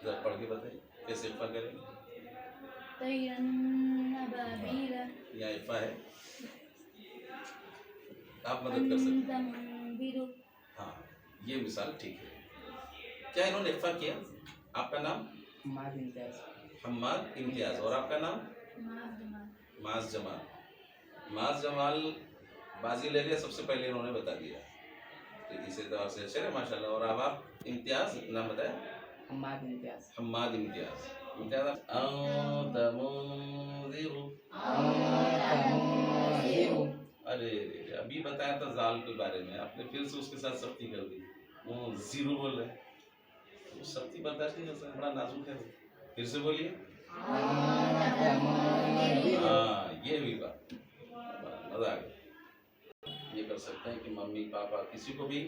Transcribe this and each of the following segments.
जरा पढ़ के बताइए कैसे इफ़ा करेंगे। यहाँ इफ़ा है, आप मदद कर सकते हैं। हाँ, ये मिसाल ठीक है। क्या इन्होंने इफ़ा किया? आपका नाम? हम्माद इम्तियाज़। और आपका नाम? माज जमाल। माज जमाल बाजी ले गए, सबसे पहले इन्होंने बता दिया, तो इसी तरह से अच्छा है माशाल्लाह। और अब आप इम्तियाज़ नाम बताया? हम्माद इम्तियाज़। हम्माद इम्तियाज़। इम्तियाज़ अरे अभी बताया था जाल के बारे में, आपने फिर से उसके साथ सख्ती कर दी। वो जीरो बोल रहे हैं, तो सख्ती बर्दाश्त नहीं कर सकते, बड़ा नाजुक है। फिर से बोलिए। हाँ, ये भी बात, मजा आ गया। ये कर सकते हैं कि मम्मी पापा किसी को भी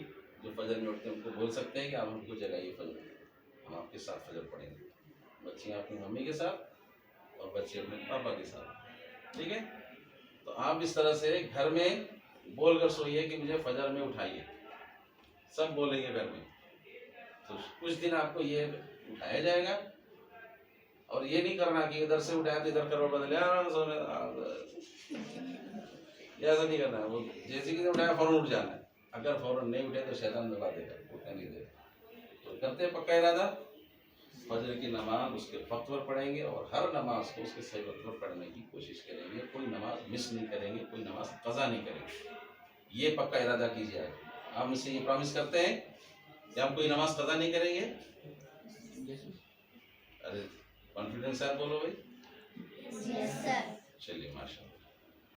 जो फजर में उठते हैं उनको बोल सकते हैं कि आप हमको जगाइए फजर, हम आपके साथ फजर पढ़ेंगे। बच्चियाँ अपनी मम्मी के साथ और बच्चे अपने पापा के साथ, ठीक है। तो आप इस तरह से घर में बोलकर सोइए कि मुझे फजर में उठाइए, सब बोलेंगे घर में, तो कुछ दिन आपको ये उठाया जाएगा। और ये नहीं करना कि इधर से उठाया तो इधर करो बदले ऐसा नहीं करना है। वो जैसे कि उठाया फौरन उठ जाना है, अगर फौरन नहीं उठे तो शैतान दबा देगा, उठने नहीं देगा। तो करते हैं पक्का इरादा, फजर की नमाज उसके वक्त पर पढ़ेंगे और हर नमाज को उसके सही वक्त पर पढ़ने की कोशिश करेंगे, कोई नमाज मिस नहीं करेंगे, कोई नमाज कज़ा नहीं करेंगे। ये पक्का इरादा कीजिए। आप मुझसे ये प्रॉमिस करते हैं कि हम कोई नमाज कज़ा नहीं करेंगे? अरे कॉन्फिडेंस है, बोलो भाई। Yes sir. चलिए माशाल्लाह।